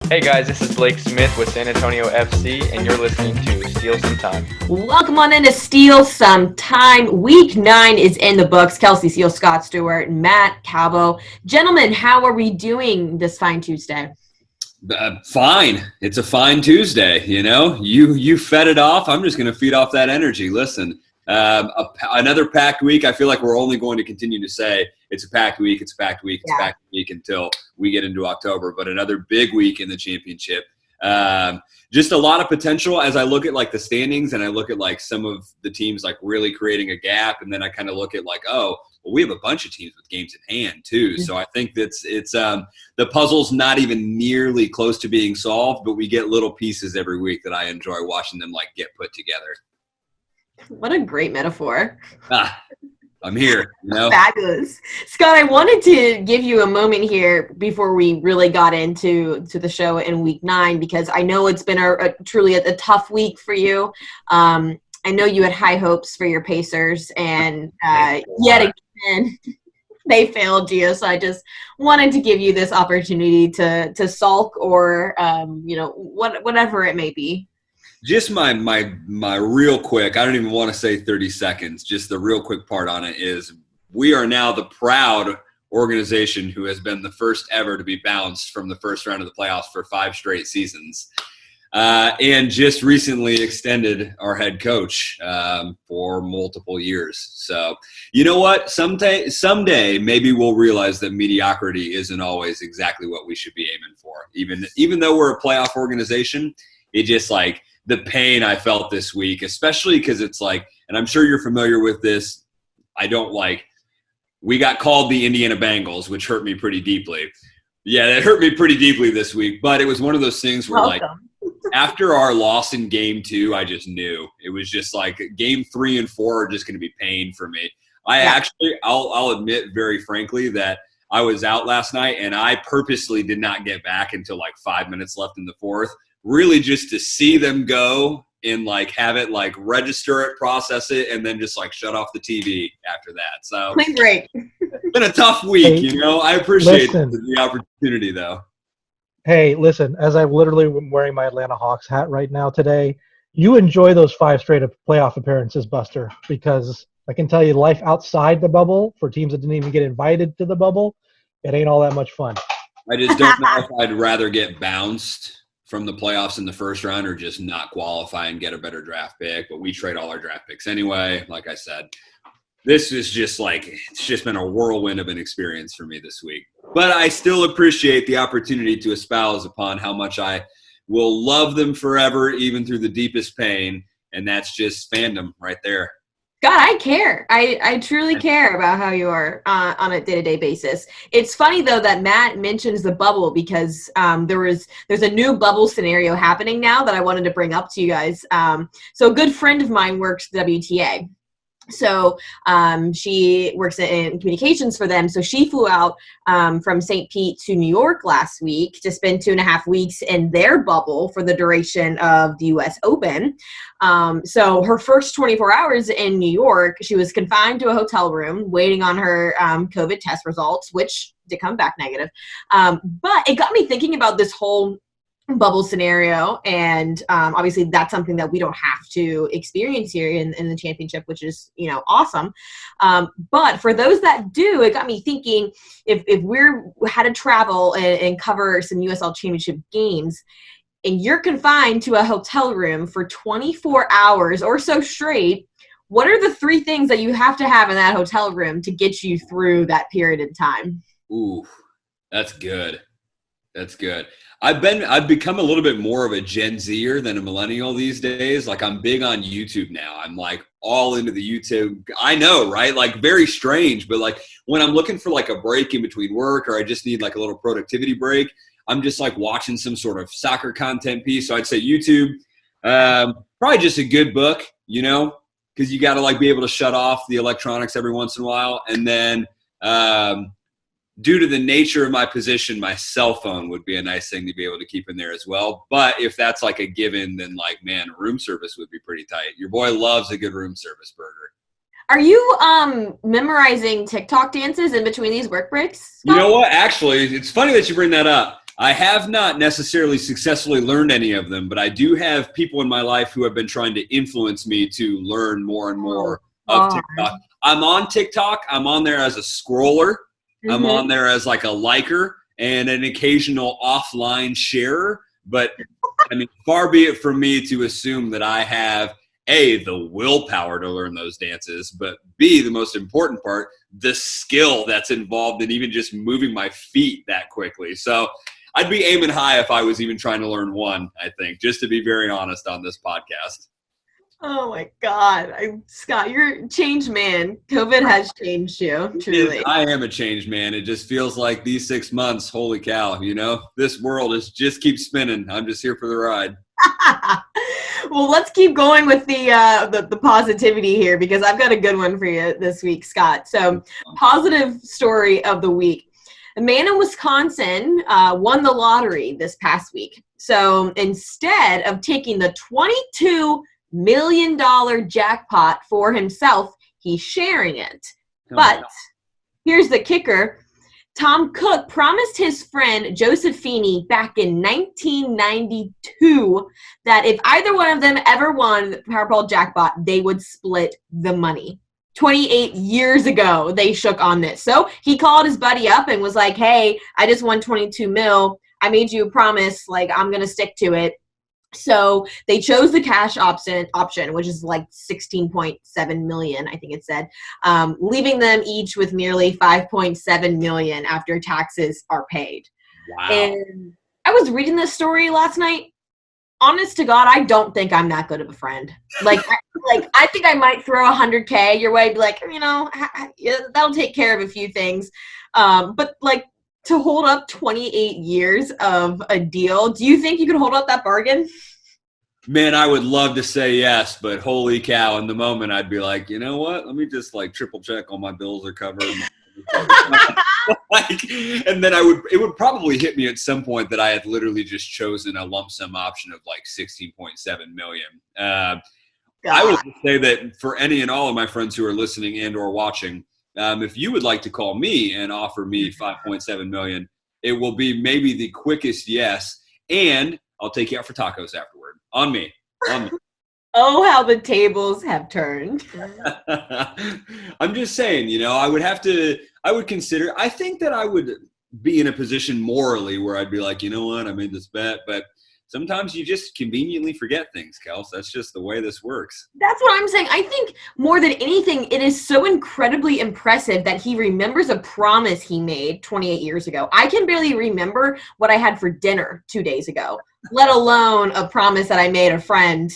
Hey guys, this is Blake Smith with San Antonio FC, and you're listening to Steele Some Time. Welcome on into Steele Some Time. Week 9 is in the books. Kelsey Steele, Scott Stewart, Matt Calvo. Gentlemen, how are we doing this fine Tuesday? Fine. It's a fine Tuesday. You know, you fed it off. I'm just going to feed off that energy. Listen, another packed week. I feel like we're only going to continue to say it's a packed week. It's a packed week. It's a packed week until we get into October. But another big week in the championship. Just a lot of potential as I look at like the standings and I look at like some of the teams like really creating a gap. And then I kind of look at like, oh, well, we have a bunch of teams with games in hand too. So I think it's the puzzle's not even nearly close to being solved, but we get little pieces every week that I enjoy watching them like get put together. What a great metaphor. I'm here. You know? Fabulous. Scott, I wanted to give you a moment here before we really got into the show in week 9, because I know it's been truly a tough week for you. I know you had high hopes for your Pacers, and yet again, they failed you. So I just wanted to give you this opportunity to sulk or, whatever it may be. Just my real quick, I don't even want to say 30 seconds, just the real quick part on it is we are now the proud organization who has been the first ever to be bounced from the first round of the playoffs for 5 straight seasons. And just recently extended our head coach for multiple years. So, you know what? Someday, maybe we'll realize that mediocrity isn't always exactly what we should be aiming for. Even though we're a playoff organization, it just like the pain I felt this week, especially because it's like, and I'm sure you're familiar with this. We got called the Indiana Bengals, which hurt me pretty deeply. Yeah, that hurt me pretty deeply this week. But it was one of those things where like after our loss in game 2, I just knew it was just like game 3 and 4 are just going to be pain for me. I'll admit very frankly that I was out last night and I purposely did not get back until like 5 minutes left in the fourth. Really just to see them go and like have it like register it, process it, and then just like shut off the TV after that. So Clean break. It's been a tough week, you know. I appreciate the opportunity though. Hey, listen, as I'm literally wearing my Atlanta Hawks hat right now today, you enjoy those 5 straight playoff appearances, Buster, because I can tell you life outside the bubble for teams that didn't even get invited to the bubble, it ain't all that much fun. I just don't know if I'd rather get bounced from the playoffs in the first round or just not qualify and get a better draft pick. But we trade all our draft picks anyway. Like I said, this is just like, it's just been a whirlwind of an experience for me this week. But I still appreciate the opportunity to espouse upon how much I will love them forever, even through the deepest pain. And that's just fandom right there. God, I care. I truly care about how you are on a day-to-day basis. It's funny, though, that Matt mentions the bubble because there's a new bubble scenario happening now that I wanted to bring up to you guys. So a good friend of mine works at WTA. So she works in communications for them. So she flew out from St. Pete to New York last week to spend 2.5 weeks in their bubble for the duration of the U.S. Open. So her first 24 hours in New York, she was confined to a hotel room waiting on her COVID test results, which did come back negative. But it got me thinking about this whole bubble scenario, and obviously that's something that we don't have to experience here in the championship, which is awesome. But for those that do, it got me thinking, if we're had to travel and cover some USL Championship games, and you're confined to a hotel room for 24 hours or so straight, what are the 3 things that you have to have in that hotel room to get you through that period of time? Ooh, that's good. That's good. I've become a little bit more of a Gen Zer than a millennial these days. Like I'm big on YouTube now. I'm like all into the YouTube. I know, right? Like very strange, but like when I'm looking for like a break in between work or I just need like a little productivity break, I'm just like watching some sort of soccer content piece. So I'd say YouTube, probably just a good book, because you got to like be able to shut off the electronics every once in a while. And then, due to the nature of my position, my cell phone would be a nice thing to be able to keep in there as well. But if that's like a given, then like, man, room service would be pretty tight. Your boy loves a good room service burger. Are you memorizing TikTok dances in between these work breaks, Scott? You know what? Actually, it's funny that you bring that up. I have not necessarily successfully learned any of them, but I do have people in my life who have been trying to influence me to learn more and more of TikTok. I'm on TikTok. I'm on there as a scroller. Mm-hmm. I'm on there as like a liker and an occasional offline sharer. But I mean, far be it from me to assume that I have A, the willpower to learn those dances, but B, the most important part, the skill that's involved in even just moving my feet that quickly. So I'd be aiming high if I was even trying to learn one, I think, just to be very honest on this podcast. Oh my God. Scott, you're a changed man. COVID has changed you, truly. I am a changed man. It just feels like these 6 months, holy cow, this world just keeps spinning. I'm just here for the ride. Well, let's keep going with the positivity here, because I've got a good one for you this week, Scott. So, positive story of the week. A man in Wisconsin won the lottery this past week. So instead of taking the $22 million jackpot for himself, he's sharing it. But here's the kicker. Tom Cook promised his friend Joseph Feeney back in 1992 that if either one of them ever won the Powerball jackpot, they would split the money. 28 years ago, they shook on this. So he called his buddy up and was like, hey, I just won 22 mil. I made you a promise. Like, I'm going to stick to it. So they chose the cash option, which is like 16.7 million, I think it said, leaving them each with nearly 5.7 million after taxes are paid. Wow. And I was reading this story last night. Honest to God, I don't think I'm that good of a friend. I think I might throw $100K your way, be like, that'll take care of a few things. But like, to hold up 28 years of a deal, do you think you could hold up that bargain? Man, I would love to say yes, but holy cow, in the moment I'd be like, you know what? Let me just like triple check all my bills are covered. And then it would probably hit me at some point that I had literally just chosen a lump sum option of like 16.7 million. I would say that for any and all of my friends who are listening and or watching, if you would like to call me and offer me 5.7 million, it will be maybe the quickest yes, and I'll take you out for tacos afterward. On me. Oh, how the tables have turned. I'm just saying, I would consider, I think that I would be in a position morally where I'd be like, you know what, I made this bet, but sometimes you just conveniently forget things, Kels. That's just the way this works. That's what I'm saying. I think more than anything, it is so incredibly impressive that he remembers a promise he made 28 years ago. I can barely remember what I had for dinner 2 days ago, let alone a promise that I made a friend,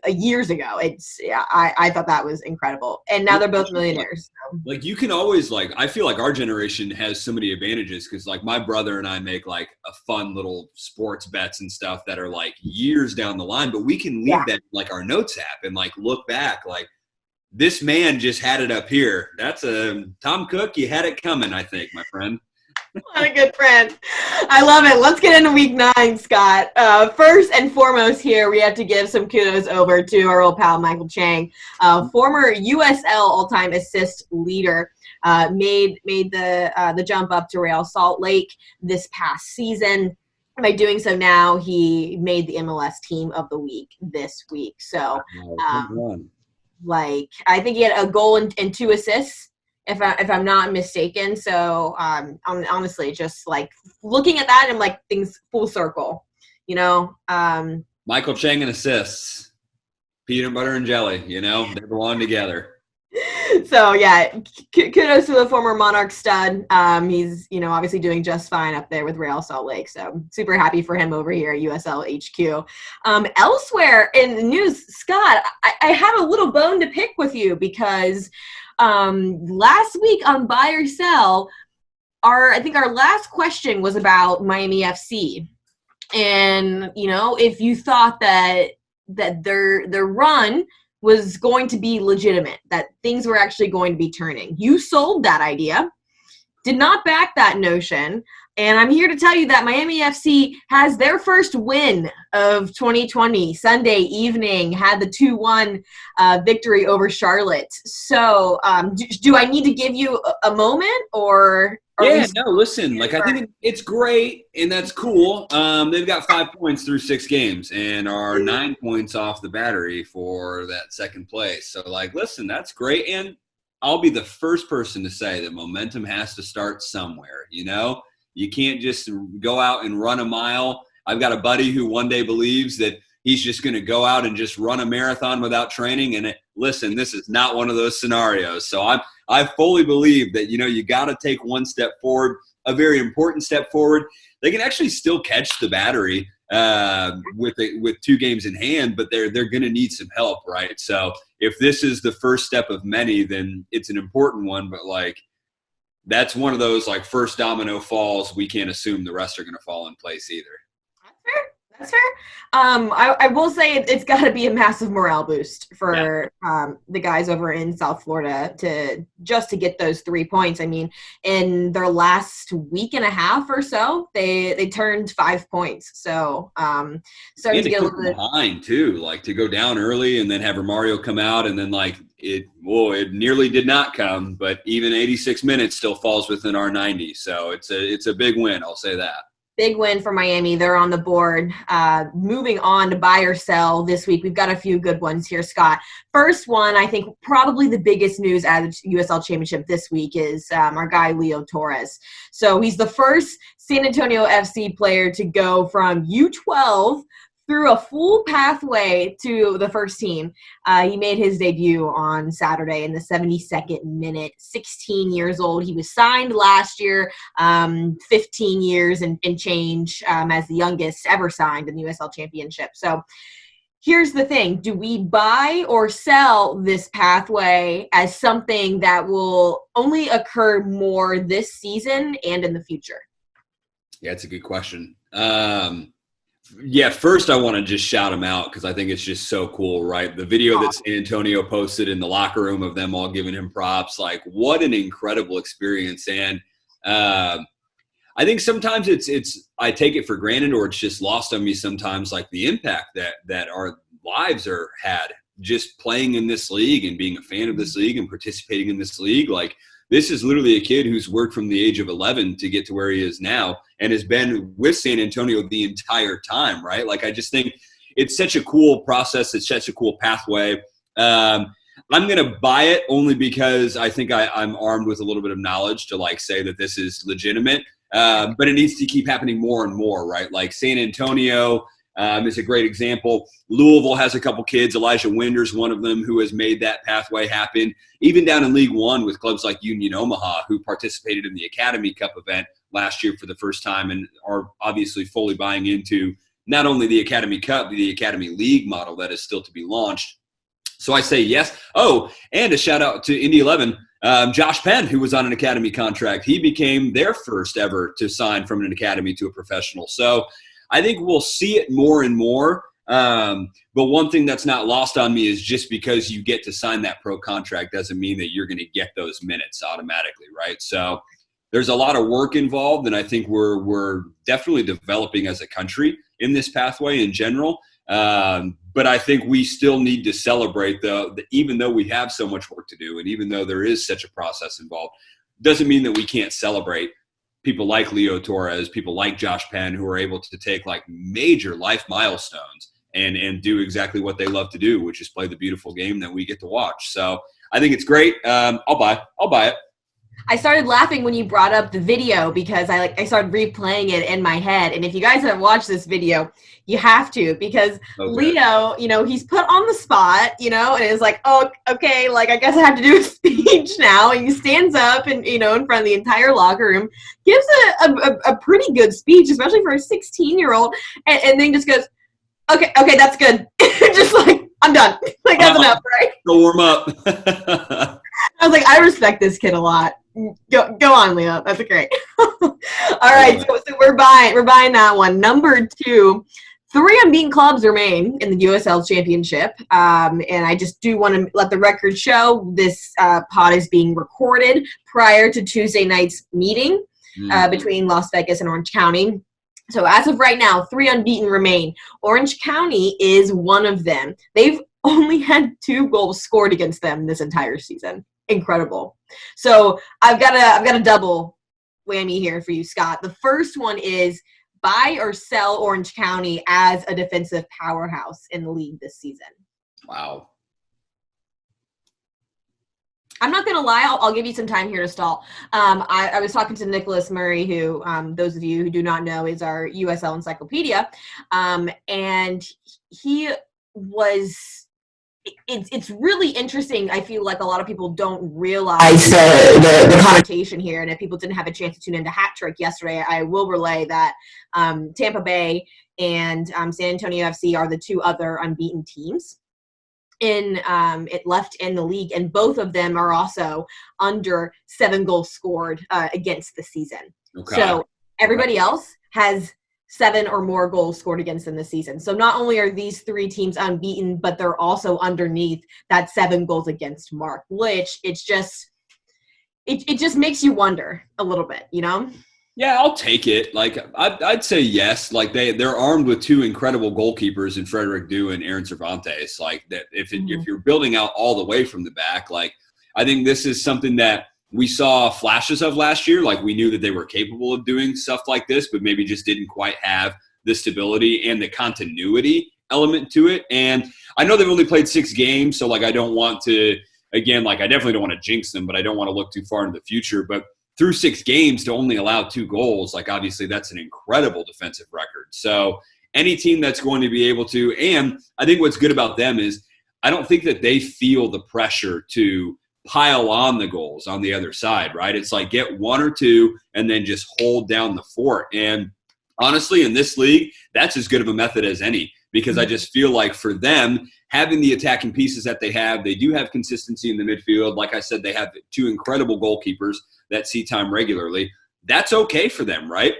years ago. I thought that was incredible. And now they're both millionaires. So. Like you can always I feel like our generation has so many advantages because like my brother and I make like a fun little sports bets and stuff that are like years down the line, but we can leave that like our notes app and like look back like this man just had it up here. That's Tom Cook. You had it coming, I think, my friend. What a good friend. I love it. Let's get into week 9, Scott. First and foremost here, we have to give some kudos over to our old pal, Michael Chang, former USL all-time assist leader, made the jump up to Real Salt Lake this past season. By doing so now, he made the MLS team of the week this week. So, I think he had a goal and 2 assists. If I'm not mistaken. So honestly, just like looking at that and like things full circle, Michael Chang and assists, peanut butter and jelly, they belong together. So yeah, kudos to the former Monarch stud. He's obviously doing just fine up there with Real Salt Lake. So super happy for him over here at USL HQ. Elsewhere in the news, Scott, I have a little bone to pick with you because last week on Buy or Sell, I think our last question was about Miami FC. And, if you thought that their run was going to be legitimate, that things were actually going to be turning. You sold that idea, did not back that notion. And I'm here to tell you that Miami FC has their first win of 2020. Sunday evening, had the 2-1 victory over Charlotte. So do I need to give you a moment, or Or at Yeah, least- no, listen, like I think it's great and that's cool. They've got 5 points through 6 games and are 9 points off the battery for that second place. So like, listen, that's great. And I'll be the first person to say that momentum has to start somewhere. You know, you can't just go out and run a mile. I've got a buddy who one day believes that he's just going to go out and just run a marathon without training. And listen, this is not one of those scenarios. So I fully believe that, you know, you got to take one step forward, a very important step forward. They can actually still catch the battery with 2 games in hand, but they're going to need some help, right? So if this is the first step of many, then it's an important one. But like, that's one of those like first domino falls. We can't assume the rest are going to fall in place either. That's fair. I will say it's got to be a massive morale boost for the guys over in South Florida to get those 3 points. I mean, in their last week and a half or so, they turned 5 points. So starting to get a little bit behind too, like to go down early and then have Romario come out and then like it nearly did not come, but even 86 minutes still falls within our 90. So it's a big win. I'll say that. Big win for Miami. They're on the board. Moving on to buy or sell this week. We've got a few good ones here, Scott. First one, I think probably the biggest news at the USL Championship this week is our guy Leo Torres. So he's the first San Antonio FC player to go from U12 through a full pathway to the first team. He made his debut on Saturday in the 72nd minute, 16 years old. He was signed last year, 15 years and change as the youngest ever signed in the USL Championship. So here's the thing. Do we buy or sell this pathway as something that will only occur more this season and in the future? Yeah, it's a good question. Yeah, first I want to just shout him out because I think it's just so cool, right? The video that San Antonio posted in the locker room of them all giving him props, like what an incredible experience. And I think sometimes it's I take it for granted or it's just lost on me sometimes, like the impact that our lives are had just playing in this league and being a fan of this league and participating in this league. Like this is literally a kid who's worked from the age of 11 to get to where he is now and has been with San Antonio the entire time, right? Like, I just think it's such a cool process. It's such a cool pathway. I'm going to buy it only because I think I'm armed with a little bit of knowledge to, like, say that this is legitimate. But it needs to keep happening more and more, right? Like San Antonio is a great example. Louisville has a couple kids. Elijah Winder's one of them who has made that pathway happen. Even down in League One with clubs like Union Omaha, who participated in the Academy Cup event last year for the first time and are obviously fully buying into not only the Academy Cup, but the Academy League model that is still to be launched. So I say yes. Oh, and a shout out to Indy 11. Josh Penn, who was on an academy contract, he became their first ever to sign from an academy to a professional. So I think we'll see it more and more. But one thing that's not lost on me is just because you get to sign that pro contract doesn't mean that you're going to get those minutes automatically, right? So there's a lot of work involved, and I think we're definitely developing as a country in this pathway in general. But I think we still need to celebrate, even though we have so much work to do, and even though there is such a process involved, doesn't mean that we can't celebrate people like Leo Torres, people like Josh Penn, who are able to take like major life milestones and do exactly what they love to do, which is play the beautiful game that we get to watch. So I think it's great. I'll buy it. I started laughing when you brought up the video because I started replaying it in my head. And if you guys have watched this video, you have to, because Leo, he's put on the spot, and it's like, oh, okay, like I guess I have to do a speech now. And he stands up and, in front of the entire locker room, gives a pretty good speech, especially for a 16-year-old, and then just goes, okay, that's good. Just like, I'm done. Like, that's enough, right? Go warm up. I was like, I respect this kid a lot. Go on, Leo. That's great. All right, so we're buying that one. Number 2, 3 unbeaten clubs remain in the USL Championship, and I just do want to let the record show this pod is being recorded prior to Tuesday night's meeting between Las Vegas and Orange County. So as of right now, 3 unbeaten remain. Orange County is one of them. They've only had 2 goals scored against them this entire season. Incredible. So I've got a double whammy here for you, Scott. The first one is buy or sell Orange County as a defensive powerhouse in the league this season. Wow. I'm not going to lie. I'll give you some time here to stall. I was talking to Nicholas Murray, who, those of you who do not know, is our USL encyclopedia. And he was it's really interesting. I feel like a lot of people don't realize the connotation here. And if people didn't have a chance to tune into Hat Trick yesterday, I will relay that Tampa Bay and San Antonio FC are the two other unbeaten teams it left in the league, and both of them are also under 7 goals scored against the season. Okay. So everybody else has 7 or more goals scored against them this season. So not only are these 3 teams unbeaten, but they're also underneath that 7 goals against mark, which it just makes you wonder a little bit, you know? Yeah, I'll take it. Like I'd say yes. Like they're armed with 2 incredible goalkeepers in Frederick Dew and Aaron Cervantes. Like that, if you're building out all the way from the back, like I think this is something that we saw flashes of last year. Like we knew that they were capable of doing stuff like this, but maybe just didn't quite have the stability and the continuity element to it. And I know they've only played 6 games, so like I don't want to. Again, like I definitely don't want to jinx them, but I don't want to look too far into the future. But through 6 games to only allow 2 goals, like obviously that's an incredible defensive record. So any team that's going to be able to, and I think what's good about them is I don't think that they feel the pressure to pile on the goals on the other side, right? It's like get 1 or 2 and then just hold down the fort. And honestly, in this league, that's as good of a method as any, because I just feel like for them, having the attacking pieces that they do have consistency in the midfield. Like I said, they have 2 incredible goalkeepers that see time regularly. That's okay for them, right?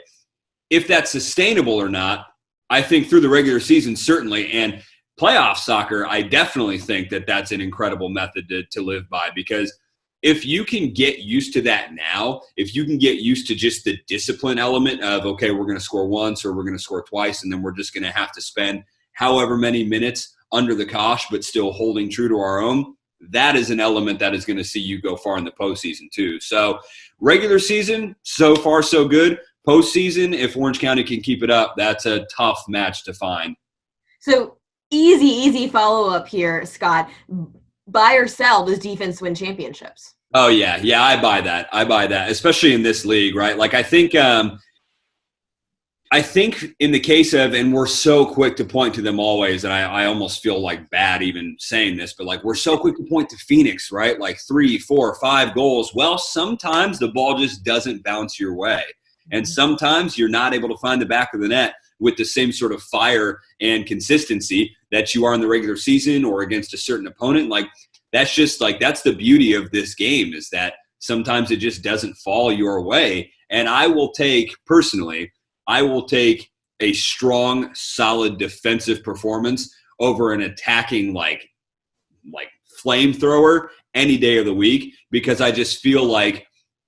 If that's sustainable or not, I think through the regular season, certainly. And playoff soccer, I definitely think that that's an incredible method to live by, because if you can get used to that now, if you can get used to just the discipline element of, okay, we're going to score once or we're going to score twice, and then we're just going to have to spend however many minutes under the cosh, but still holding true to our own, that is an element that is going to see you go far in the postseason too. So regular season, so far so good. Postseason, if Orange County can keep it up, that's a tough match to find. So easy follow-up here, Scott. Buy or sell, does defense win championships? Oh, yeah, I buy that, especially in this league, right? Like I think in the case of, and we're so quick to point to them always, and I almost feel like bad even saying this, but like we're so quick to point to Phoenix, right? Like 3, 4, 5 goals. Well, sometimes the ball just doesn't bounce your way. And sometimes you're not able to find the back of the net with the same sort of fire and consistency that you are in the regular season or against a certain opponent. Like that's just like, that's the beauty of this game, is that sometimes it just doesn't fall your way. And I will take a strong, solid defensive performance over an attacking like flamethrower any day of the week, because I just feel like,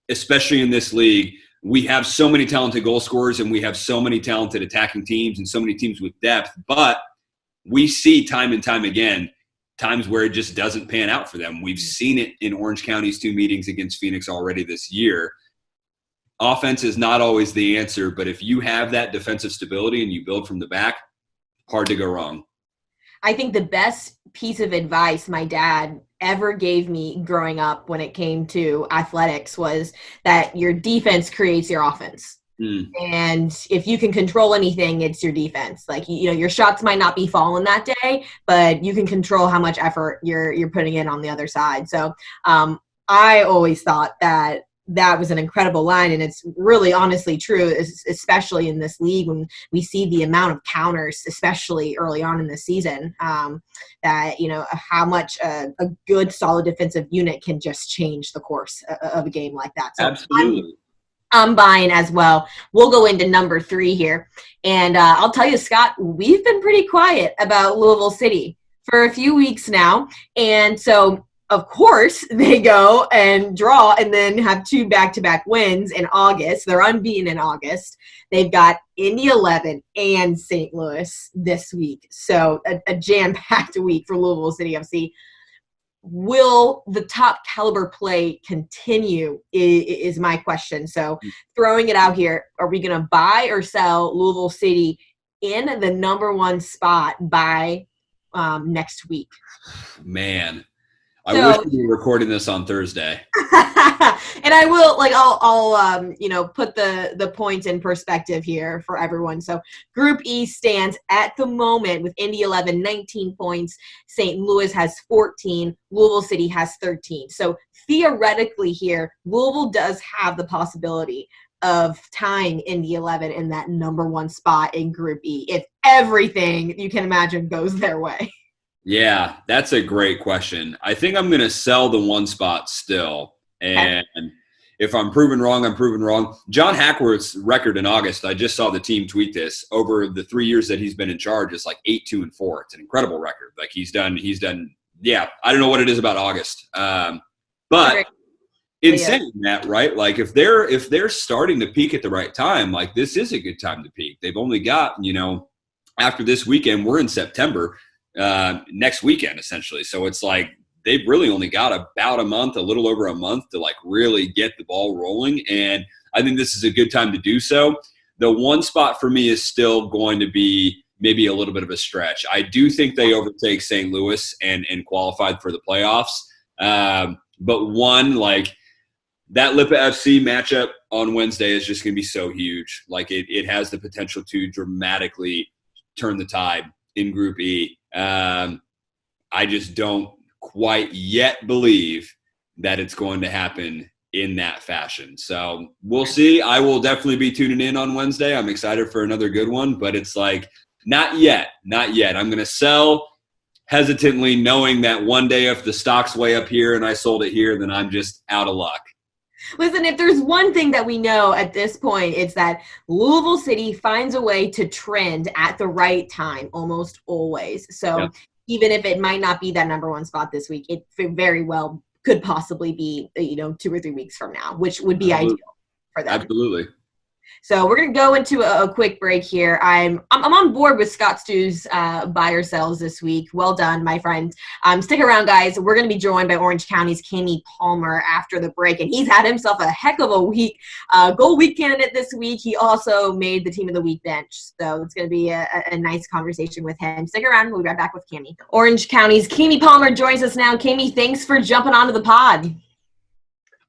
especially in this league, we have so many talented goal scorers and we have so many talented attacking teams and so many teams with depth, but we see time and time again times where it just doesn't pan out for them. We've seen it in Orange County's 2 meetings against Phoenix already this year. Offense is not always the answer, but if you have that defensive stability and you build from the back, hard to go wrong. I think the best piece of advice my dad ever gave me growing up when it came to athletics was that your defense creates your offense. And if you can control anything, it's your defense. Like, you know, your shots might not be falling that day, but you can control how much effort you're putting in on the other side. So I always thought that was an incredible line, and it's really honestly true, especially in this league when we see the amount of counters, especially early on in the season, that, you know, how much a good solid defensive unit can just change the course of a game like that. So absolutely. I'm buying as well. We'll go into number 3 here. And I'll tell you, Scott, we've been pretty quiet about Louisville City for a few weeks now. And so, of course, they go and draw and then have 2 back-to-back wins in August. They're unbeaten in August. They've got Indy 11 and St. Louis this week. So a jam-packed week for Louisville City FC. will the top caliber play continue is my question. So throwing it out here, are we going to buy or sell Louisville City in the number 1 spot by next week? Man, I wish we were recording this on Thursday. And I will, like, I'll you know, put the points in perspective here for everyone. So Group E stands at the moment with Indy 11, 19 points. St. Louis has 14. Louisville City has 13. So theoretically here, Louisville does have the possibility of tying Indy 11 in that number 1 spot in Group E if everything you can imagine goes their way. Yeah, that's a great question. I think I'm going to sell the 1 spot still. And if I'm proven wrong, I'm proven wrong. John Hackworth's record in August, I just saw the team tweet this, over the 3 years that he's been in charge, is like 8-2-4. It's an incredible record. Like he's done. Yeah, I don't know what it is about August. But in saying that, right, like if they're starting to peak at the right time, like this is a good time to peak. They've only got, you know, after this weekend, we're in September, next weekend essentially. So it's like they've really only got about a month, a little over a month to like really get the ball rolling. And I think this is a good time to do so. The 1 spot for me is still going to be maybe a little bit of a stretch. I do think they overtake St. Louis and qualified for the playoffs. But one, like that Lipa FC matchup on Wednesday is just going to be so huge. Like it has the potential to dramatically turn the tide in Group E. I just don't quite yet believe that it's going to happen in that fashion. So we'll see. I will definitely be tuning in on Wednesday. I'm excited for another good one, but it's like, not yet. I'm going to sell hesitantly, knowing that one day if the stock's way up here and I sold it here, then I'm just out of luck. Listen, if there's one thing that we know at this point, it's that Louisville City finds a way to trend at the right time almost always. So even if it might not be that number 1 spot this week, it very well could possibly be, you know, 2 or 3 weeks from now, which would be ideal for them. Absolutely. So we're going to go into a quick break here. I'm on board with Scott Stew's buy or sells this week. Well done, my friend. Stick around, guys. We're going to be joined by Orange County's Kenny Palmer after the break, and he's had himself a heck of a week. Goal week candidate this week. He also made the team of the week bench, so it's going to be a nice conversation with him. Stick around. We'll be right back with Kenny. Orange County's Kenny Palmer joins us now. Kenny, thanks for jumping onto the pod.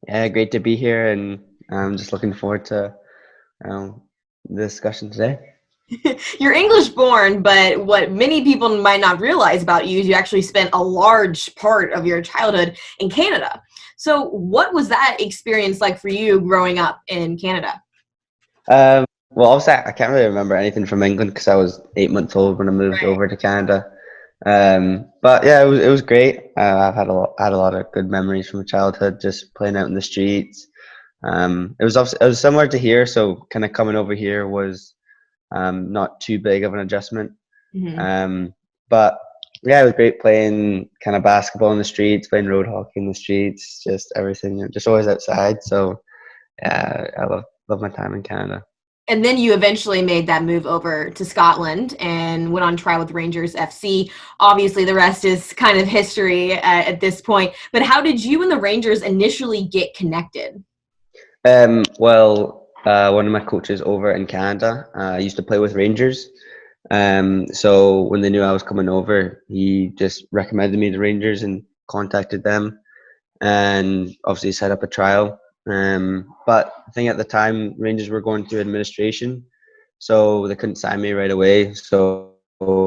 Yeah, great to be here, and I'm just looking forward to the discussion today. You're English born, but what many people might not realize about you is you actually spent a large part of your childhood in Canada. So what was that experience like for you growing up in Canada? Well, obviously, I can't really remember anything from England because I was 8 months old when I moved over to Canada. But yeah, it was great. I've had a lot of good memories from my childhood, just playing out in the streets. It was similar to here, so kind of coming over here was not too big of an adjustment. But yeah, it was great playing kind of basketball in the streets, playing road hockey in the streets, just everything, you know, just always outside. So yeah, I love my time in Canada. And then you eventually made that move over to Scotland and went on trial with Rangers FC. Obviously, the rest is kind of history at this point. But how did you and the Rangers initially get connected? Well, one of my coaches over in Canada used to play with Rangers. So when they knew I was coming over, he just recommended me to Rangers and contacted them, and obviously set up a trial. But I think at the time Rangers were going through administration, so they couldn't sign me right away. So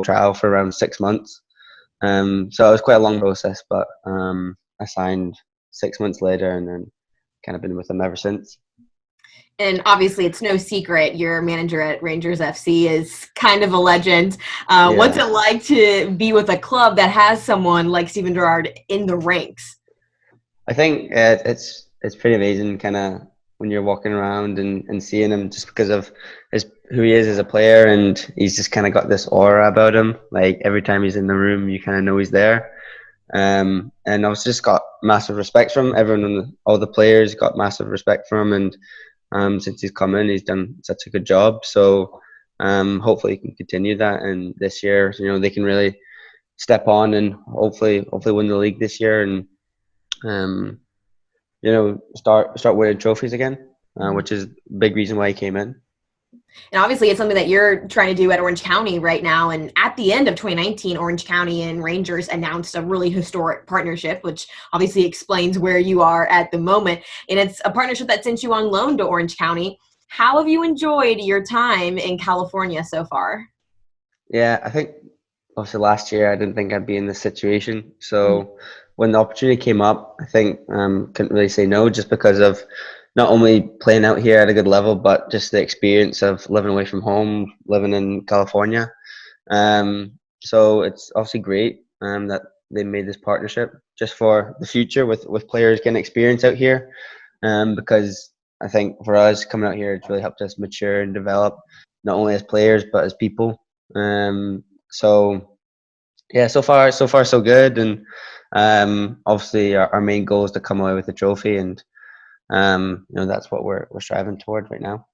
trial for around 6 months. So it was quite a long process, but I signed 6 months later, and then kind of been with them ever since. And obviously, it's no secret your manager at Rangers FC is kind of a legend. What's it like to be with a club that has someone like Steven Gerrard in the ranks? I think it's pretty amazing, kind of when you're walking around and seeing him, just because of who he is as a player, and he's just kind of got this aura about him. Like every time he's in the room, you kind of know he's there. And I've just got massive respect from him. All the players got massive respect for him, and since he's come in, he's done such a good job. So hopefully he can continue that, and this year, you know, they can really step on and hopefully win the league this year and start winning trophies again, which is a big reason why he came in. And obviously, it's something that you're trying to do at Orange County right now. And at the end of 2019, Orange County and Rangers announced a really historic partnership, which obviously explains where you are at the moment. And it's a partnership that sent you on loan to Orange County. How have you enjoyed your time in California so far? Yeah, I think obviously last year I didn't think I'd be in this situation. So when the opportunity came up, I think couldn't really say no just because of not only playing out here at a good level, but just the experience of living away from home, living in California. So it's obviously great that they made this partnership just for the future with players getting experience out here. Because I think for us coming out here, it's really helped us mature and develop, not only as players but as people. So yeah, so far so good, and obviously our main goal is to come away with the trophy, and that's what we're striving toward right now.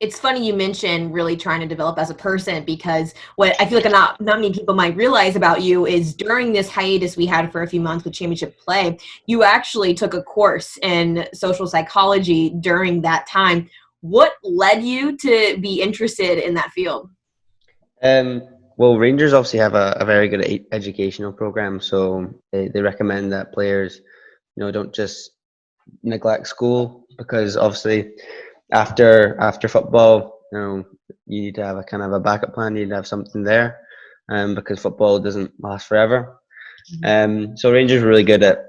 It's funny you mentioned really trying to develop as a person, because what I feel like not many people might realize about you is during this hiatus we had for a few months with championship play, you actually took a course in social psychology during that time. What led you to be interested in that field? Well, Rangers obviously have a very good educational program, so they recommend that players, don't just neglect school, because obviously after football, you need to have a kind of a backup plan. You need to have something there, because football doesn't last forever. So Rangers were really good at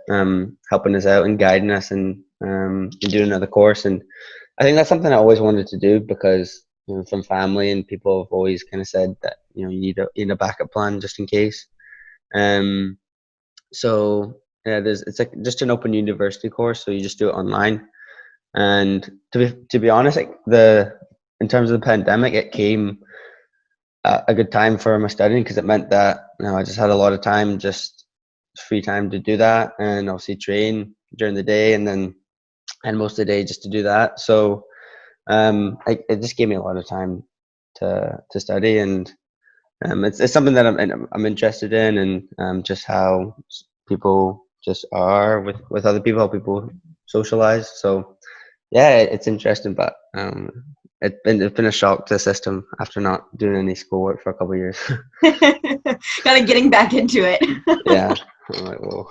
helping us out and guiding us and doing another course, and I think that's something I always wanted to do because from family and people have always kind of said that you need a backup plan just in case. Um, so yeah, it's like just an open university course, so you just do it online. And to be honest, like in terms of the pandemic, it came at a good time for my studying because it meant that I just had a lot of time, just free time to do that, and obviously train during the day, and most of the day just to do that. So it just gave me a lot of time to study, and it's something that I'm interested in, and just how people just are with other people, how people socialize. So yeah, it's interesting, but it's been a shock to the system after not doing any schoolwork for a couple of years. Kind of getting back into it. Yeah, I'm like, whoa.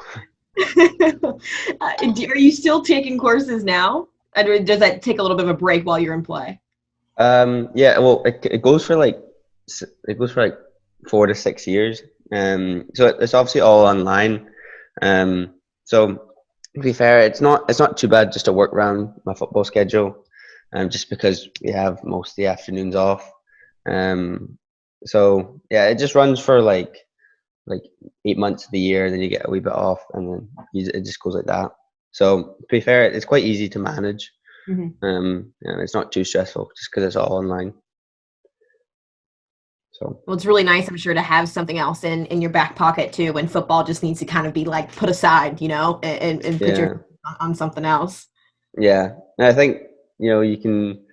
Are you still taking courses now? Or does that take a little bit of a break while you're in play? Yeah, well, it goes for like 4 to 6 years. So it's obviously all online. So to be fair, it's not too bad just to work around my football schedule, just because we have most of the afternoons off. So yeah, it just runs for like 8 months of the year, then you get a wee bit off, and then it just goes like that. So to be fair, it's quite easy to manage. And it's not too stressful just because it's all online. So Well, it's really nice, I'm sure, to have something else in your back pocket too, when football just needs to kind of be like put aside, and put yeah, your on something else. yeah. And I think you can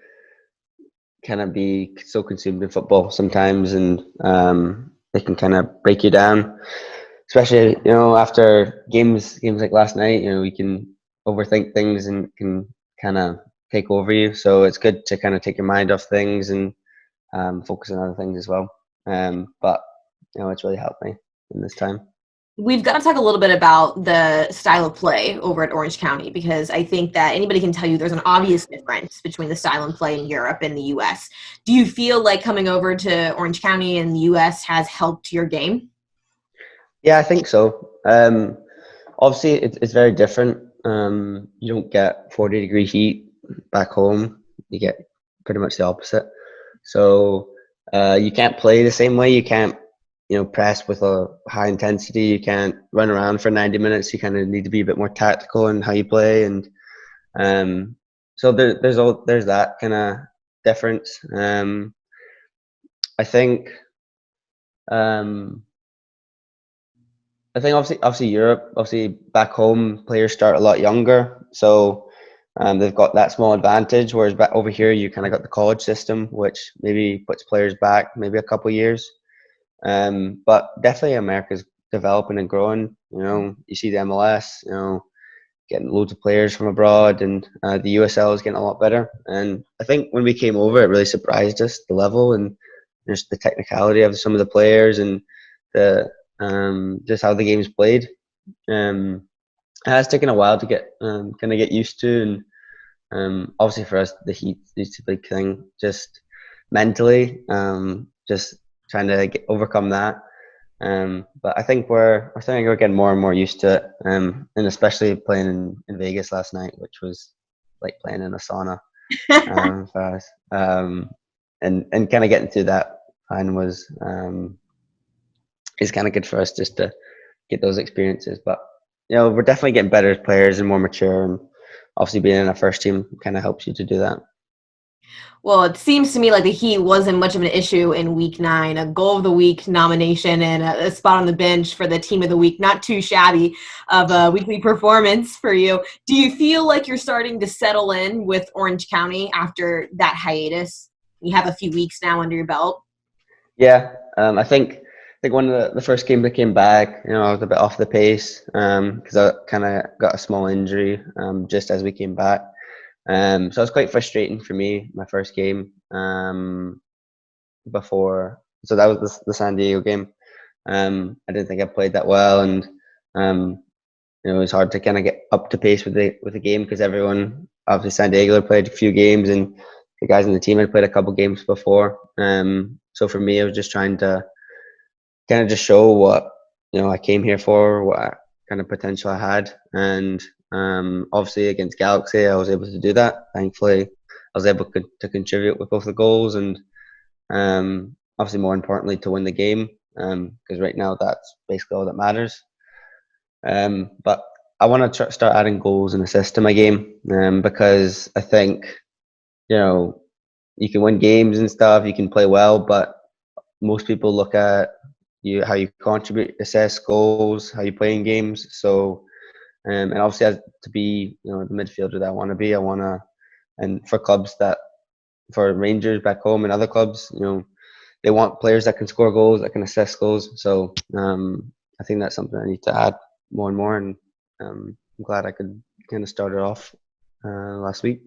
kind of be so consumed in football sometimes, and it can kind of break you down, especially after games like last night. We can overthink things and can kind of take over you. So it's good to kind of take your mind off things and focus on other things as well. But it's really helped me in this time. We've got to talk a little bit about the style of play over at Orange County, because I think that anybody can tell you there's an obvious difference between the style and play in Europe and the US. Do you feel like coming over to Orange County in the US has helped your game? Yeah, I think so. Obviously, it's very different. You don't get 40-degree heat back home. You get pretty much the opposite. So you can't play the same way. You can't, press with a high intensity. You can't run around for 90 minutes. You kind of need to be a bit more tactical in how you play, and so there's that kind of difference. I think. Um, I think obviously Europe, obviously back home, players start a lot younger, so they've got that small advantage. Whereas back over here, you kind of got the college system, which maybe puts players back maybe a couple years. But definitely America's developing and growing. You know, you see the MLS, you know, getting loads of players from abroad, and the USL is getting a lot better. And I think when we came over, it really surprised us, the level and just the technicality of some of the players, and the just how the game's played. It has taken a while to get kind of get used to, and obviously for us, the heat is a big thing. Just mentally, just trying to overcome that. But I think we're starting to get more and more used to it, and especially playing in Vegas last night, which was like playing in a sauna for us. And kind of getting through that fine was is kind of good for us just to get those experiences. But you know, we're definitely getting better as players and more mature, and obviously being in a first team kind of helps you to do that. Well, it seems to me like the Heat wasn't much of an issue in Week 9. A Goal of the Week nomination and a spot on the bench for the Team of the Week. Not too shabby of a weekly performance for you. Do you feel like you're starting to settle in with Orange County after that hiatus? You have a few weeks now under your belt. Yeah, I think one of the first games that came back, you know, I was a bit off the pace because I kind of got a small injury just as we came back. So it was quite frustrating for me, my first game before. So that was the San Diego game. I didn't think I played that well, and you know, it was hard to kind of get up to pace with the game because everyone, obviously San Diego had played a few games, and the guys on the team had played a couple games before. So for me, I was just trying to kind of just show what, you know, I came here for, what kind of potential I had, and obviously against Galaxy, I was able to do that. Thankfully, I was able to contribute with both the goals, and obviously more importantly to win the game, because right now that's basically all that matters. But I want to start adding goals and assists to my game, because I think, you know, you can win games and stuff, you can play well, but most people look at you, how you contribute, assist goals, how you play in games. So, and obviously, as to be, you know, the midfielder that I want to be, and for clubs for Rangers back home and other clubs, you know, they want players that can score goals, that can assist goals. So, I think that's something I need to add more and more, and I'm glad I could kind of start it off last week.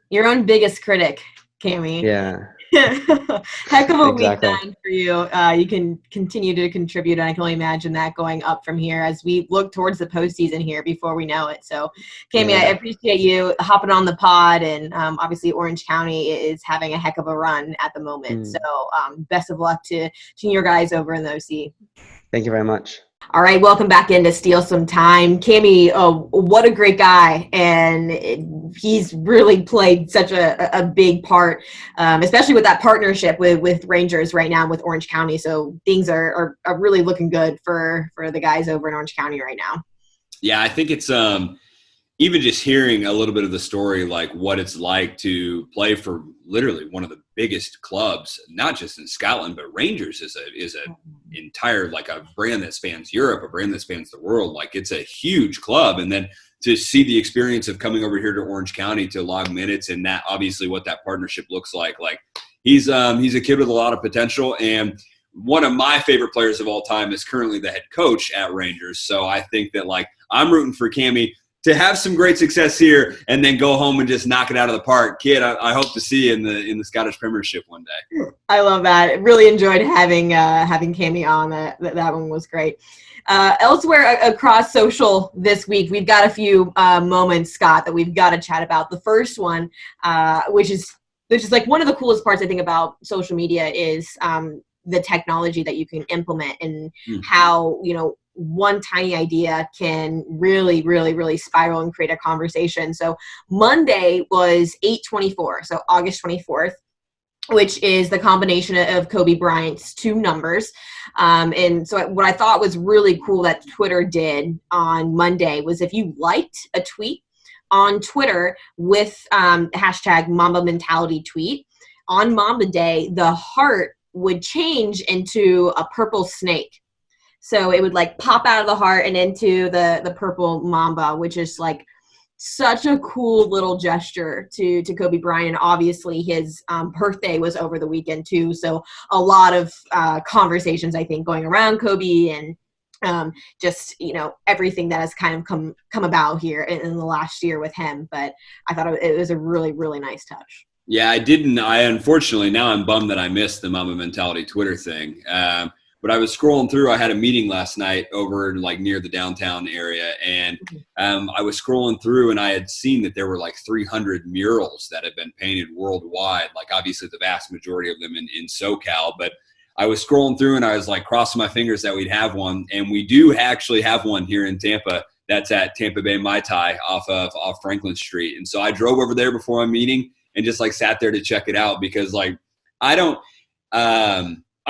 Your own biggest critic, Cammy. Yeah. Heck of a Exactly. week 9 for you. You can continue to contribute, and I can only imagine that going up from here as we look towards the postseason here before we know it. So, Cammy, Yeah. I appreciate you hopping on the pod, and obviously Orange County is having a heck of a run at the moment. So, best of luck to your guys over in the OC. Thank you very much. All right, welcome back in to Steal Some Time. Cammy, what a great guy, and he's really played such a big part, especially with that partnership with Rangers right now with Orange County. So things are really looking good for the guys over in Orange County right now. Yeah, I think it's even just hearing a little bit of the story, like what it's like to play for literally one of the biggest clubs, not just in Scotland, but Rangers is a entire, like a brand that spans Europe, a brand that spans the world. Like it's a huge club. And then to see the experience of coming over here to Orange County to log minutes, and that obviously what that partnership looks like he's a kid with a lot of potential. And one of my favorite players of all time is currently the head coach at Rangers. So I think that like I'm rooting for Cammy to have some great success here and then go home and just knock it out of the park. Kid, I hope to see you in the Scottish Premiership one day. I love that. Really enjoyed having Cammy on. That one was great. Elsewhere across social this week, we've got a few moments, Scott, that we've got to chat about. The first one, which is like one of the coolest parts I think about social media, is the technology that you can implement, and how, you know, one tiny idea can really, really, really spiral and create a conversation. So Monday was 8/24, so August 24th, which is the combination of Kobe Bryant's 2 numbers. And so what I thought was really cool that Twitter did on Monday was, if you liked a tweet on Twitter with hashtag Mamba Mentality tweet, on Mamba Day, the heart would change into a purple snake. So it would like pop out of the heart and into the purple mamba, which is like such a cool little gesture to Kobe Bryant. And obviously his birthday was over the weekend too. So a lot of conversations, I think, going around Kobe and just, everything that has kind of come about here in the last year with him. But I thought it was a really, really nice touch. Yeah, I unfortunately, now I'm bummed that I missed the Mamba Mentality Twitter thing. But I was scrolling through. I had a meeting last night over like near the downtown area, and I was scrolling through, and I had seen that there were like 300 murals that had been painted worldwide. Like obviously the vast majority of them in SoCal, but I was scrolling through and I was like crossing my fingers that we'd have one, and we do actually have one here in Tampa. That's at Tampa Bay Mai Tai off Franklin Street, and so I drove over there before my meeting and just like sat there to check it out because like I don't.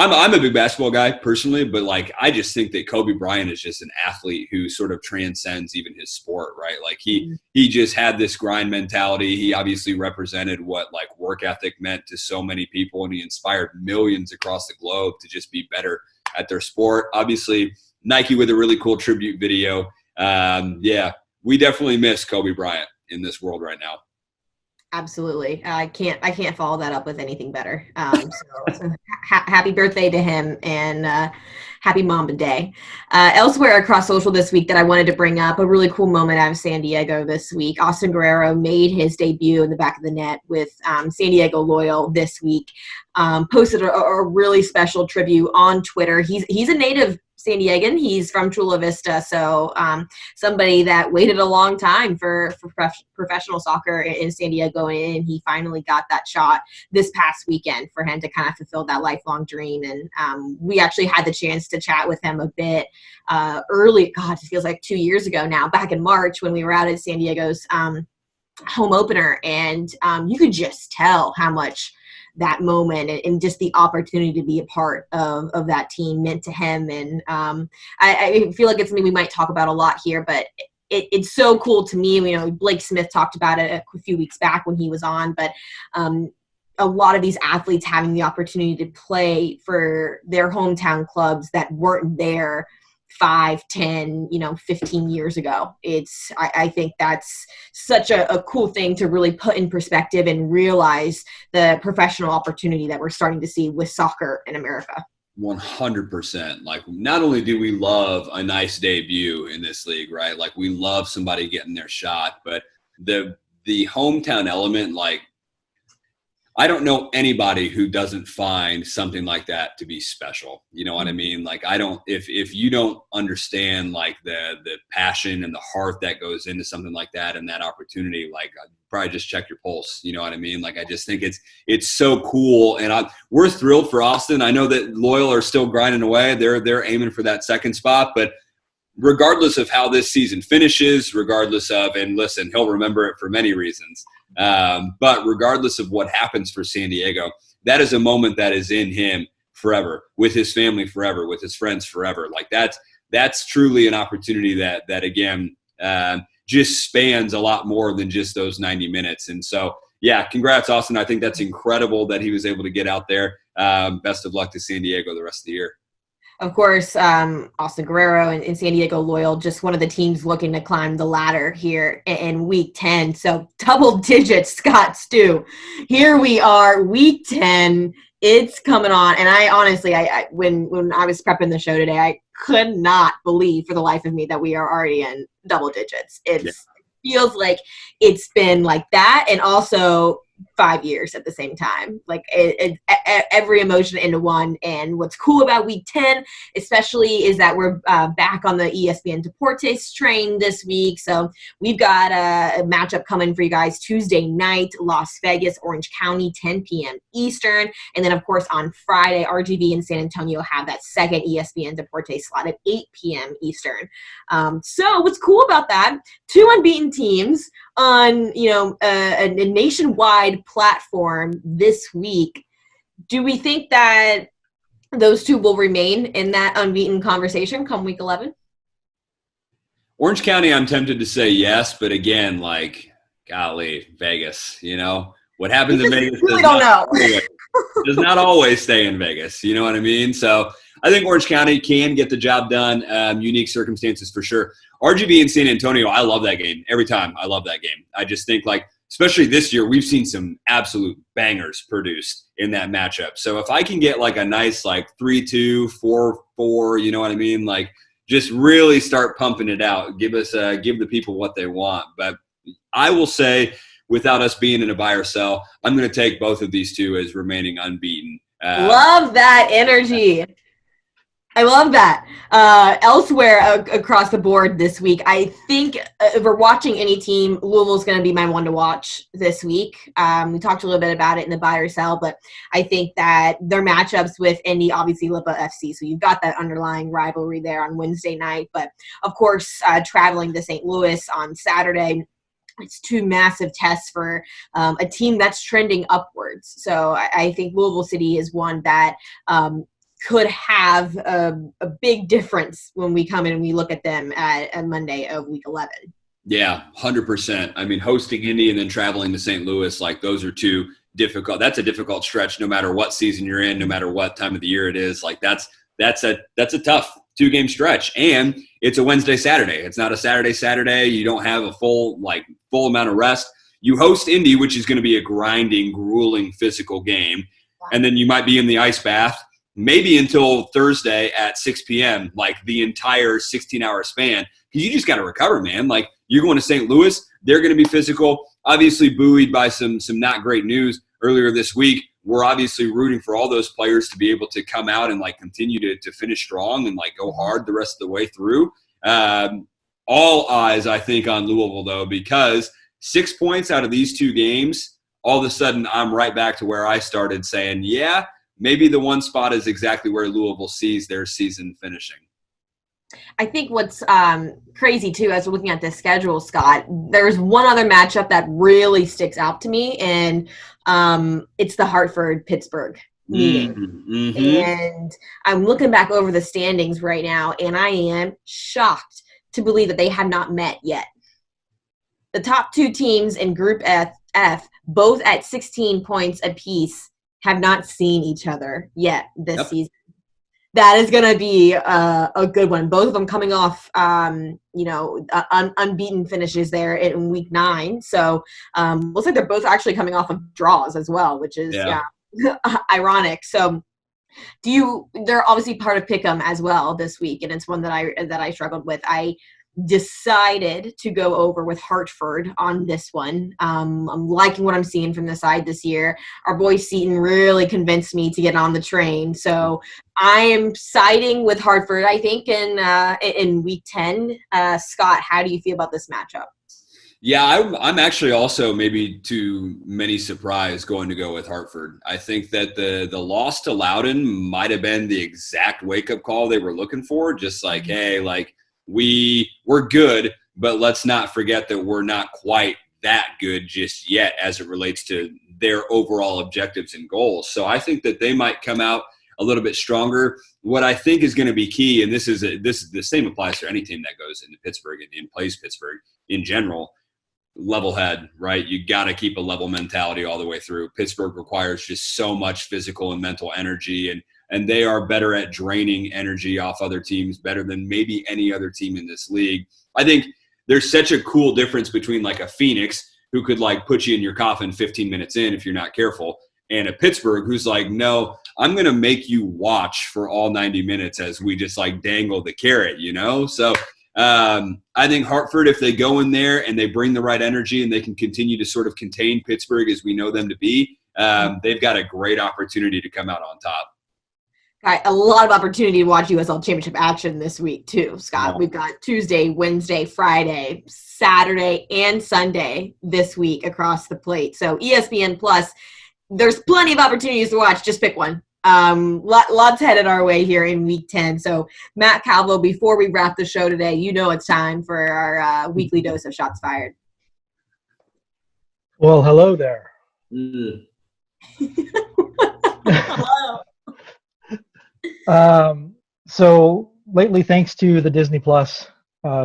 I'm a big basketball guy personally, but like I just think that Kobe Bryant is just an athlete who sort of transcends even his sport, right? Like he just had this grind mentality. He obviously represented what like work ethic meant to so many people, and he inspired millions across the globe to just be better at their sport. Obviously, Nike with a really cool tribute video. Yeah, we definitely miss Kobe Bryant in this world right now. Absolutely. I can't follow that up with anything better. So happy birthday to him, and happy Mamba Day. Elsewhere across social this week that I wanted to bring up, a really cool moment out of San Diego this week. Austin Guerrero made his debut in the back of the net with San Diego Loyal this week. Posted a really special tribute on Twitter. He's a native San Diegan. He's from Chula Vista, so somebody that waited a long time for professional soccer in San Diego, and he finally got that shot this past weekend for him to kind of fulfill that lifelong dream. And we actually had the chance to chat with him a bit early. God, it feels like 2 years ago now, back in March when we were out at San Diego's home opener, and you could just tell how much that moment and just the opportunity to be a part of that team meant to him. And I feel like it's something we might talk about a lot here, but it's so cool to me. Blake Smith talked about it a few weeks back when he was on, but a lot of these athletes having the opportunity to play for their hometown clubs that weren't there 5, 10, 15 years ago. I think that's such a cool thing to really put in perspective and realize the professional opportunity that we're starting to see with soccer in America. 100%. Like, not only do we love a nice debut in this league, right? Like, we love somebody getting their shot, but the hometown element, like, I don't know anybody who doesn't find something like that to be special. You know what I mean? Like, if you don't understand like the passion and the heart that goes into something like that and that opportunity, like I'd probably just check your pulse. You know what I mean? Like, I just think it's so cool, and we're thrilled for Austin. I know that Loyal are still grinding away. They're aiming for that second spot, but regardless of how this season finishes, and listen, he'll remember it for many reasons. But regardless of what happens for San Diego, that is a moment that is in him forever, with his family forever, with his friends forever. Like that's truly an opportunity that again, just spans a lot more than just those 90 minutes. And so, yeah, congrats, Austin. I think that's incredible that he was able to get out there. Best of luck to San Diego the rest of the year. Of course, Austin Guerrero and San Diego Loyal, just one of the teams looking to climb the ladder here in Week 10. So double digits, Scott Stu. Here we are, Week 10. It's coming on. And I honestly, when I was prepping the show today, I could not believe for the life of me that we are already in double digits. It feels like it's been like that, and also 5 years at the same time, like every emotion into one. And what's cool about Week 10 especially is that we're back on the ESPN Deportes train this week. So we've got a matchup coming for you guys Tuesday night, Las Vegas, Orange County, 10 p.m. Eastern. And then of course on Friday, RGV and San Antonio have that second ESPN Deportes slot at 8 p.m. Eastern. So what's cool about that, 2 unbeaten teams on a nationwide platform this week. Do we think that those 2 will remain in that unbeaten conversation come Week 11? Orange County, I'm tempted to say yes, but again, like, golly, Vegas, what happens in Vegas really don't know. Does not always stay in Vegas. You know what I mean? So I think Orange County can get the job done. Unique circumstances for sure. RGB and San Antonio, I love that game. Every time I love that game. I just think, like, especially this year, we've seen some absolute bangers produced in that matchup. So if I can get like a nice like 3-2, 4-4, you know what I mean? Like just really start pumping it out. Give the people what they want. But I will say, without us being in a buy or sell, I'm going to take both of these two as remaining unbeaten. Love that energy. I love that. Elsewhere across the board this week, I think if we're watching any team, Louisville's going to be my one to watch this week. We talked a little bit about it in the buy or sell, but I think that their matchups with Indy, obviously Lipa FC, so you've got that underlying rivalry there on Wednesday night. But, of course, traveling to St. Louis on Saturday, it's two massive tests for a team that's trending upwards. So I think Louisville City is one that could have a big difference when we come in and we look at them at Monday of week 11. Yeah, 100%. I mean, hosting Indy and then traveling to St. Louis, like those are two difficult. That's a difficult stretch no matter what season you're in, no matter what time of the year it is. Like that's a tough 2-game stretch. And it's a Wednesday, Saturday. It's not a Saturday. You don't have a full amount of rest. You host Indy, which is going to be a grinding, grueling physical game. And then you might be in the ice bath maybe until Thursday at 6 p.m., like the entire 16-hour span. Because you just got to recover, man. Like, you're going to St. Louis. They're going to be physical. Obviously buoyed by some not great news earlier this week. We're obviously rooting for all those players to be able to come out and, like, continue to finish strong and, like, go hard the rest of the way through. All eyes, I think, on Louisville, though, because 6 points out of these 2 games, all of a sudden I'm right back to where I started saying, yeah, maybe the one spot is exactly where Louisville sees their season finishing. I think what's crazy, too, as we're looking at this schedule, Scott, there's one other matchup that really sticks out to me, and it's the Hartford-Pittsburgh meeting. Mm-hmm. And I'm looking back over the standings right now, and I am shocked to believe that they have not met yet. The top 2 teams in Group F, both at 16 points apiece, have not seen each other yet this season. That is going to be a good one. Both of them coming off, unbeaten finishes there in week 9. So looks like they're both actually coming off of draws as well, which is ironic. So they're obviously part of Pick'em as well this week, and it's one that I struggled with. I decided to go over with Hartford on this one. I'm liking what I'm seeing from the side this year. Our boy Seton really convinced me to get on the train. So I am siding with Hartford, I think, in week 10. Scott, how do you feel about this matchup? Yeah, I'm actually also, maybe to many surprise, going to go with Hartford. I think that the loss to Loudoun might have been the exact wake-up call they were looking for. Just like, hey, like, we're good, but let's not forget that we're not quite that good just yet as it relates to their overall objectives and goals. So I think that they might come out a little bit stronger. What I think is going to be key, and this is the same applies to any team that goes into Pittsburgh and plays Pittsburgh in general, level head, right? You got to keep a level mentality all the way through. Pittsburgh requires just so much physical and mental energy, and they are better at draining energy off other teams, better than maybe any other team in this league. I think there's such a cool difference between like a Phoenix, who could like put you in your coffin 15 minutes in if you're not careful, and a Pittsburgh who's like, no, I'm going to make you watch for all 90 minutes as we just like dangle the carrot, you know? So I think Hartford, if they go in there and they bring the right energy and they can continue to sort of contain Pittsburgh as we know them to be, they've got a great opportunity to come out on top. Got a lot of opportunity to watch USL Championship action this week, too, Scott. We've got Tuesday, Wednesday, Friday, Saturday, and Sunday this week across the plate. So ESPN Plus, there's plenty of opportunities to watch. Just pick one. Lots headed our way here in week 10. So, Matt Calvo, before we wrap the show today, you know it's time for our weekly dose of Shots Fired. Well, hello there. Hello. So lately, thanks to the Disney Plus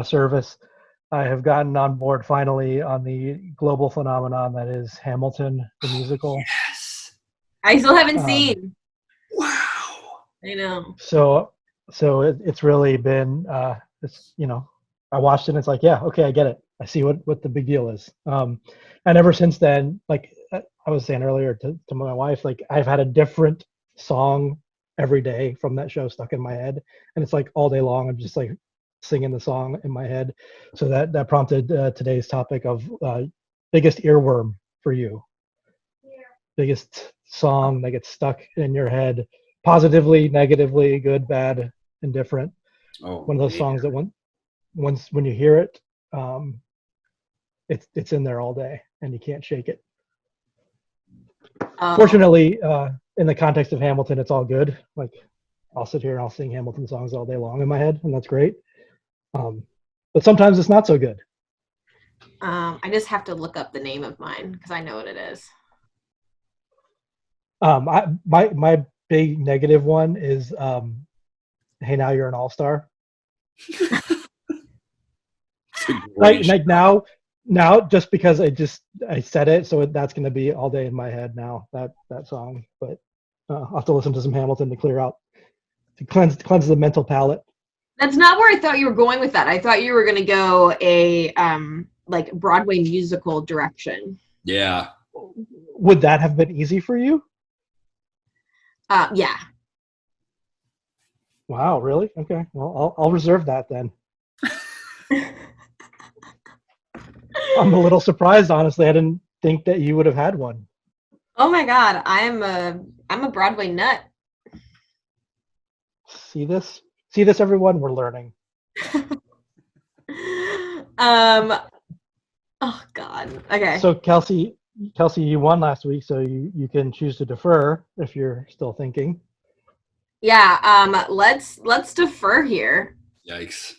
service, I have gotten on board finally on the global phenomenon that is Hamilton, the musical. Yes. I still haven't seen. Wow. I know. So it's really been, I watched it and it's like, yeah, okay, I get it. I see what the big deal is. And ever since then, like I was saying earlier to my wife, like I've had a different song every day from that show stuck in my head, and it's like all day long I'm just like singing the song in my head. So that prompted today's topic of biggest earworm for you. Biggest song that gets stuck in your head, positively, negatively, good, bad, indifferent. One of those songs that when you hear it, it's in there all day and you can't shake it. Fortunately, in the context of Hamilton, it's all good. Like, I'll sit here and I'll sing Hamilton songs all day long in my head, and that's great. But sometimes it's not so good. I just have to look up the name of mine because I know what it is. My big negative one is Hey Now You're an All-Star. like now just because I said it, so that's going to be all day in my head now, that song. But I'll have to listen to some Hamilton to clear out, to cleanse the mental palate. That's not where I thought you were going with that. I thought you were going to go a like Broadway musical direction. Yeah. Would that have been easy for you? Yeah. Wow, really? Okay. Well, I'll reserve that then. I'm a little surprised, honestly. I didn't think that you would have had one. Oh my God, I'm a Broadway nut. See this, everyone? We're learning. Oh God. Okay. So Kelsey, you won last week, so you can choose to defer if you're still thinking. Yeah. Let's defer here. Yikes.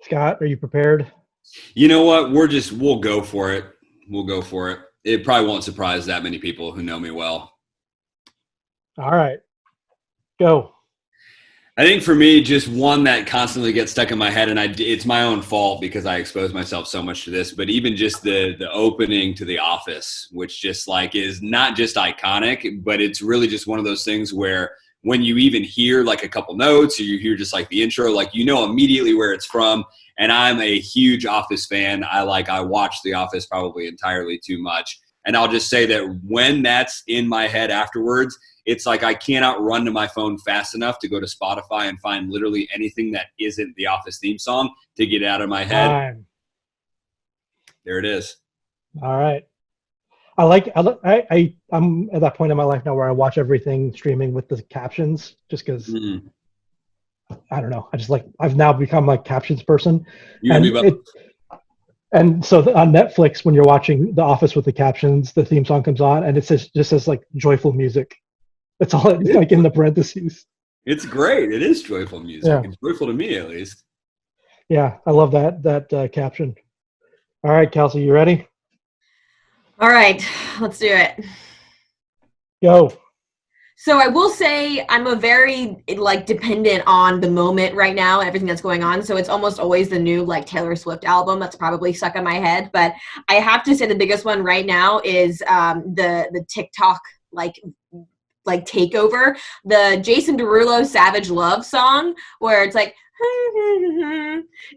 Scott, are you prepared? You know what? We'll go for it. We'll go for it. It probably won't surprise that many people who know me well. All right. Go. I think for me, just one that constantly gets stuck in my head, and it's my own fault because I expose myself so much to this, but even just the opening to The Office, which just like is not just iconic, but it's really just one of those things where when you even hear like a couple notes or you hear just like the intro, like you know immediately where it's from. And I'm a huge Office fan. I watch The Office probably entirely too much. And I'll just say that when that's in my head afterwards, it's like I cannot run to my phone fast enough to go to Spotify and find literally anything that isn't the Office theme song to get out of my head. Time. There it is. All right. I'm at that point in my life now where I watch everything streaming with the captions just because I don't know. I've now become like captions person. And so on Netflix, when you're watching The Office with the captions, the theme song comes on and it just says like joyful music. That's all it's like in the parentheses. It's great. It is joyful music. Yeah. It's joyful to me, at least. Yeah, I love that caption. All right, Kelsey, you ready? All right, let's do it. Go. So I will say I'm a very like dependent on the moment right now, everything that's going on. So it's almost always the new like Taylor Swift album that's probably stuck in my head. But I have to say the biggest one right now is the TikTok like takeover, the Jason Derulo Savage Love song, where it's like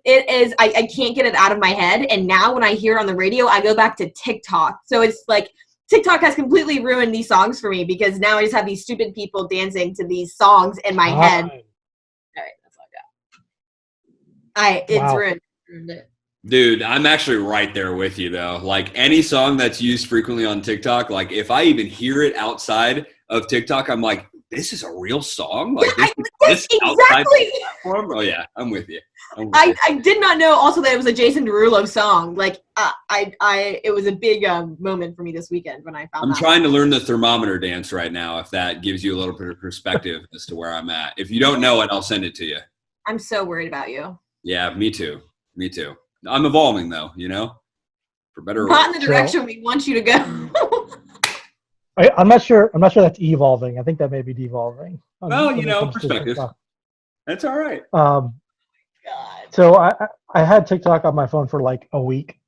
it is I can't get it out of my head. And now when I hear it on the radio, I go back to TikTok. So it's like TikTok has completely ruined these songs for me because now I just have these stupid people dancing to these songs in my head. All right, that's all I got. It's ruined it. Dude, I'm actually right there with you though. Like any song that's used frequently on TikTok, like if I even hear it outside of TikTok, I'm like, this is a real song? Like this outside the platform? Oh yeah, I'm with you. I did not know also that it was a Jason Derulo song. Like it was a big moment for me this weekend when I found I'm trying to learn the thermometer dance right now, if that gives you a little bit of perspective as to where I'm at. If you don't know it, I'll send it to you. I'm so worried about you. Yeah, me too. I'm evolving though, for better or worse. Not in the direction we want you to go. I'm not sure that's evolving. I think that may be devolving. Well, perspective. That's all right. God. So I had TikTok on my phone for like a week,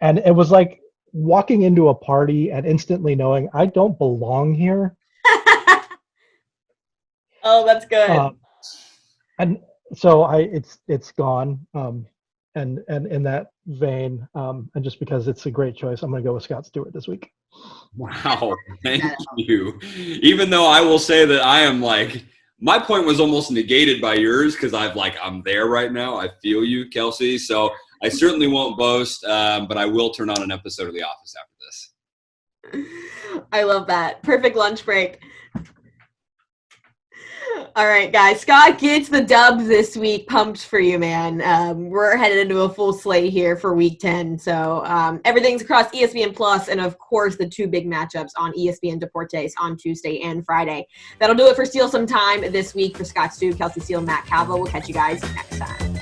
and it was like walking into a party and instantly knowing I don't belong here. Oh, that's good. And so it's gone. And in that vein, and just because it's a great choice, I'm going to go with Scott Stewart this week. Wow, thank you. Even though I will say that I am like my point was almost negated by yours because I'm there right now. I feel you, Kelsey. So I certainly won't boast, but I will turn on an episode of The Office after this. I love that. Perfect lunch break. All right, guys. Scott gets the dubs this week. Pumped for you, man. We're headed into a full slate here for week 10. So everything's across ESPN Plus, and of course the two big matchups on ESPN Deportes on Tuesday and Friday. That'll do it for Steele Some Time this week. For Scott Stu, Kelsey Steele, Matt Calvo. We'll catch you guys next time.